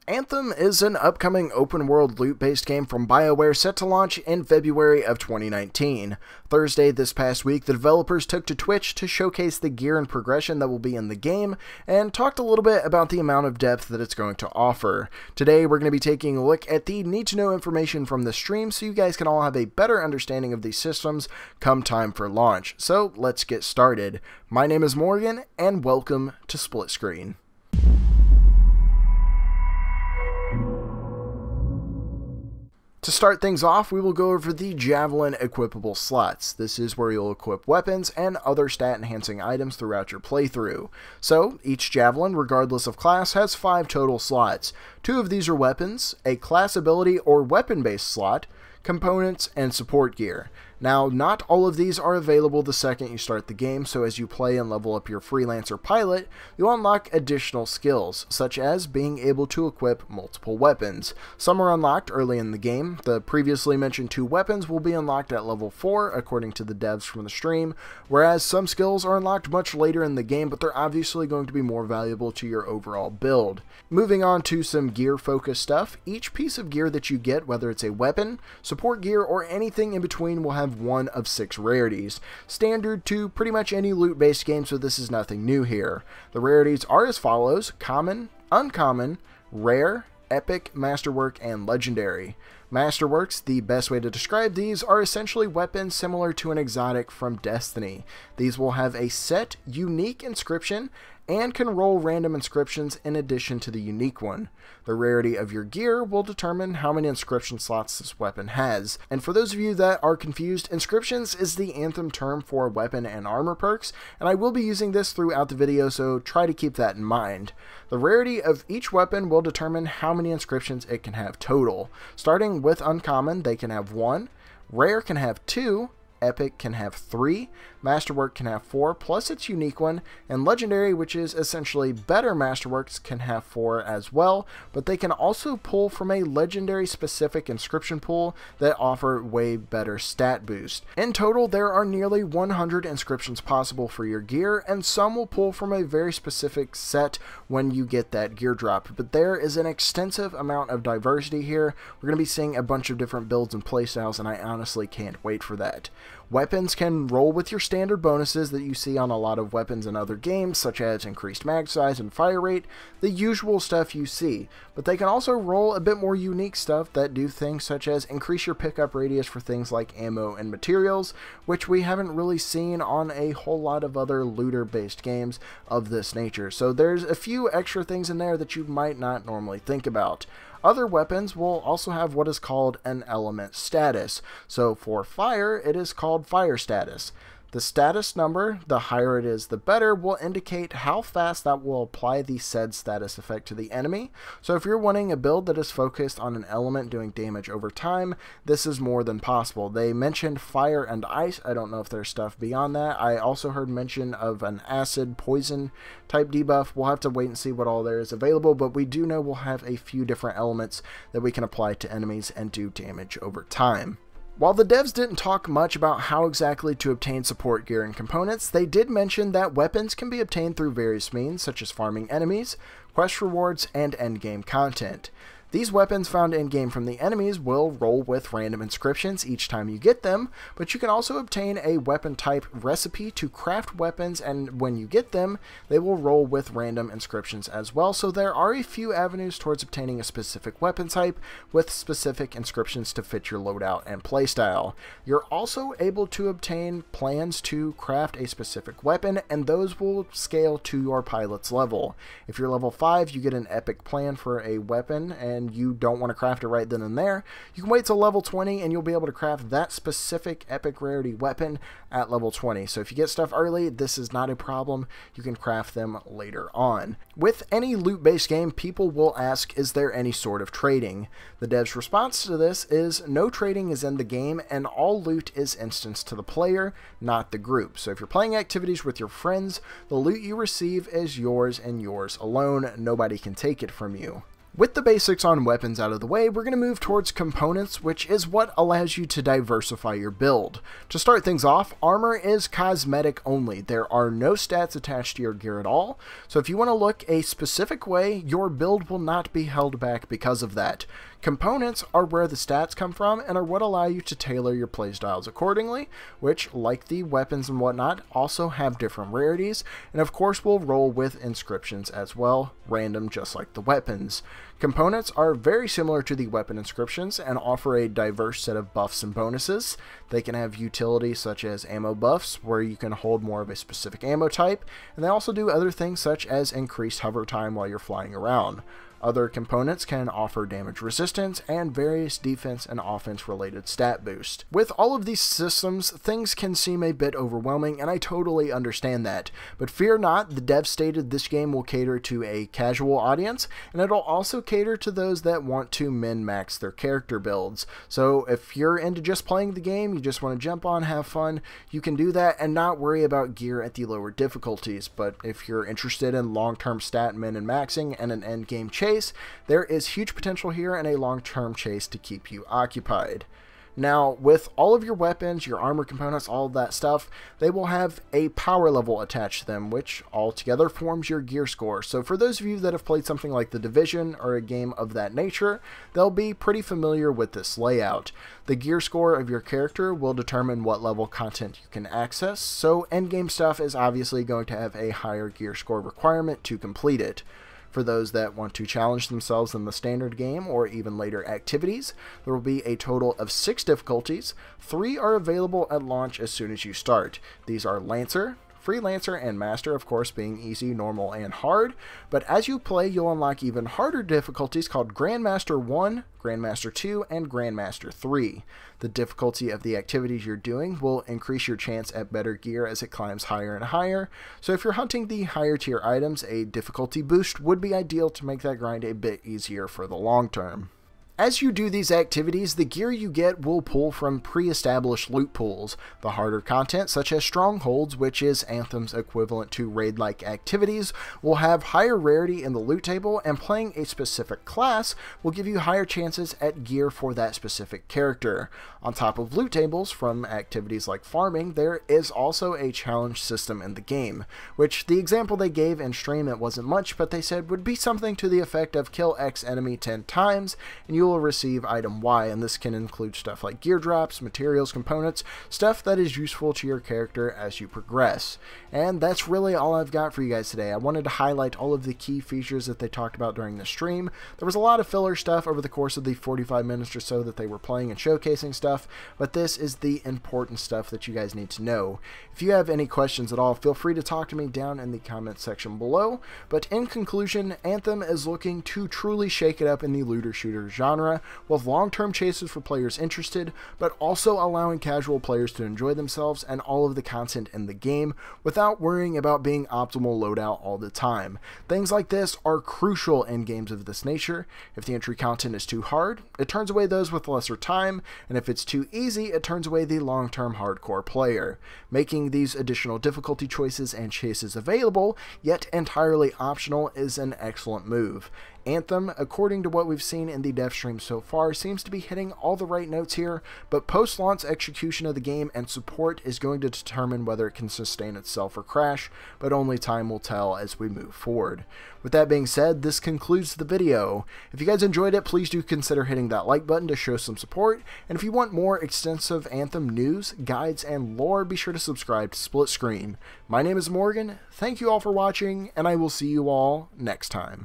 Anthem is an upcoming open-world loot-based game from BioWare set to launch in February of 2019. Thursday this past week, the developers took to Twitch to showcase the gear and progression that will be in the game, and talked a little bit about the amount of depth that it's going to offer. Today, we're going to be taking a look at the need-to-know information from the stream so you guys can all have a better understanding of these systems come time for launch. So, let's get started. My name is Morgan, and welcome to Split Screen. To start things off, we will go over the Javelin equipable slots. This is where you'll equip weapons and other stat-enhancing items throughout your playthrough. So, each Javelin, regardless of class, has 5 total slots. 2 of these are weapons, a class ability or weapon-based slot, components, and support gear. Now, not all of these are available the second you start the game, so as you play and level up your freelancer pilot, you'll unlock additional skills, such as being able to equip multiple weapons. Some are unlocked early in the game. The previously mentioned 2 weapons will be unlocked at level 4, according to the devs from the stream, whereas some skills are unlocked much later in the game, but they're obviously going to be more valuable to your overall build. Moving on to some gear-focused stuff, each piece of gear that you get, whether it's a weapon, support gear, or anything in between, will have one of 6 rarities, standard to pretty much any loot-based game, so this is nothing new here. The rarities are as follows: common, uncommon, rare, epic, masterwork, and legendary. Masterworks, the best way to describe these, are essentially weapons similar to an exotic from Destiny. These will have a set, unique inscription, and can roll random inscriptions in addition to the unique one. The rarity of your gear will determine how many inscription slots this weapon has. And for those of you that are confused, inscriptions is the Anthem term for weapon and armor perks, and I will be using this throughout the video, so try to keep that in mind. The rarity of each weapon will determine how many inscriptions it can have total. Starting with uncommon, they can have 1, rare can have 2, epic can have 3, masterwork can have 4 plus its unique one, and legendary, which is essentially better masterworks, can have 4 as well, but they can also pull from a legendary specific inscription pool that offer way better stat boost. In total, there are nearly 100 inscriptions possible for your gear, and some will pull from a very specific set when you get that gear drop, but there is an extensive amount of diversity here. We're going to be seeing a bunch of different builds and playstyles, and I honestly can't wait for that. Weapons can roll with your standard bonuses that you see on a lot of weapons in other games, such as increased mag size and fire rate, the usual stuff you see, but they can also roll a bit more unique stuff that do things such as increase your pickup radius for things like ammo and materials, which we haven't really seen on a whole lot of other looter-based games of this nature. So there's a few extra things in there that you might not normally think about. Other weapons will also have what is called an element status. So for fire, it is called fire status. The status number, the higher it is the better, will indicate how fast that will apply the said status effect to the enemy. So if you're wanting a build that is focused on an element doing damage over time, this is more than possible. They mentioned fire and ice. I don't know if there's stuff beyond that. I also heard mention of an acid poison type debuff. We'll have to wait and see what all there is available, but we do know we'll have a few different elements that we can apply to enemies and do damage over time. While the devs didn't talk much about how exactly to obtain support gear and components, they did mention that weapons can be obtained through various means, such as farming enemies, quest rewards, and endgame content. These weapons found in-game from the enemies will roll with random inscriptions each time you get them, but you can also obtain a weapon type recipe to craft weapons, and when you get them, they will roll with random inscriptions as well, so there are a few avenues towards obtaining a specific weapon type with specific inscriptions to fit your loadout and playstyle. You're also able to obtain plans to craft a specific weapon, and those will scale to your pilot's level. If you're level 5, you get an epic plan for a weapon, and you don't want to craft it right then and there, you can wait till level 20 and you'll be able to craft that specific epic rarity weapon at level 20. So if you get stuff early, this is not a problem. You can craft them later on. With any loot-based game, people will ask, is there any sort of trading? The dev's response to this is no trading is in the game, and all loot is instanced to the player, not the group. So if you're playing activities with your friends, the loot you receive is yours and yours alone. Nobody can take it from you. With the basics on weapons out of the way, we're going to move towards components, which is what allows you to diversify your build. To start things off, armor is cosmetic only. There are no stats attached to your gear at all, so if you want to look a specific way, your build will not be held back because of that. Components are where the stats come from and are what allow you to tailor your playstyles accordingly, which, like the weapons and whatnot, also have different rarities, and of course will roll with inscriptions as well, random just like the weapons. Components are very similar to the weapon inscriptions and offer a diverse set of buffs and bonuses. They can have utility such as ammo buffs, where you can hold more of a specific ammo type, and they also do other things such as increased hover time while you're flying around. Other components can offer damage resistance and various defense and offense related stat boost. With all of these systems, things can seem a bit overwhelming, and I totally understand that. But fear not, the devs stated this game will cater to a casual audience, and it'll also cater to those that want to min-max their character builds. So if you're into just playing the game, you just want to jump on, have fun, you can do that and not worry about gear at the lower difficulties. But if you're interested in long-term stat min and maxing and an endgame chase, there is huge potential here and a long-term chase to keep you occupied. Now, with all of your weapons, your armor components, all of that stuff, they will have a power level attached to them, which altogether forms your gear score. So for those of you that have played something like The Division or a game of that nature, they'll be pretty familiar with this layout. The gear score of your character will determine what level content you can access, so endgame stuff is obviously going to have a higher gear score requirement to complete it. For those that want to challenge themselves in the standard game or even later activities, there will be a total of 6 difficulties. 3 are available at launch as soon as you start. These are Lancer, Freelancer, and Master, of course being easy, normal, and hard. But as you play, you'll unlock even harder difficulties called Grandmaster 1, Grandmaster 2, and Grandmaster 3. The difficulty of the activities you're doing will increase your chance at better gear as it climbs higher and higher. So if you're hunting the higher tier items, a difficulty boost would be ideal to make that grind a bit easier for the long term. As you do these activities, the gear you get will pull from pre-established loot pools. The harder content, such as Strongholds, which is Anthem's equivalent to raid-like activities, will have higher rarity in the loot table, and playing a specific class will give you higher chances at gear for that specific character. On top of loot tables from activities like farming, there is also a challenge system in the game, which the example they gave in stream, it wasn't much, but they said would be something to the effect of kill X enemy 10 times, and you will receive item Y, and this can include stuff like gear drops, materials, components, stuff that is useful to your character as you progress. And that's really all I've got for you guys today. I wanted to highlight all of the key features that they talked about during the stream. There was a lot of filler stuff over the course of the 45 minutes or so that they were playing and showcasing stuff, but this is the important stuff that you guys need to know. If you have any questions at all, feel free to talk to me down in the comments section below. But in conclusion, Anthem is looking to truly shake it up in the looter-shooter genre, with long-term chases for players interested, but also allowing casual players to enjoy themselves and all of the content in the game without worrying about being optimal loadout all the time. Things like this are crucial in games of this nature. If the entry content is too hard, it turns away those with lesser time, and if it's too easy, it turns away the long-term hardcore player. Making these additional difficulty choices and chases available, yet entirely optional, is an excellent move. Anthem, according to what we've seen in the dev stream so far, seems to be hitting all the right notes here, but post-launch execution of the game and support is going to determine whether it can sustain itself or crash, but only time will tell as we move forward. With that being said, this concludes the video. If you guys enjoyed it, please do consider hitting that like button to show some support, and if you want more extensive Anthem news, guides, and lore, be sure to subscribe to Split Screen. My name is Morgan, thank you all for watching, and I will see you all next time.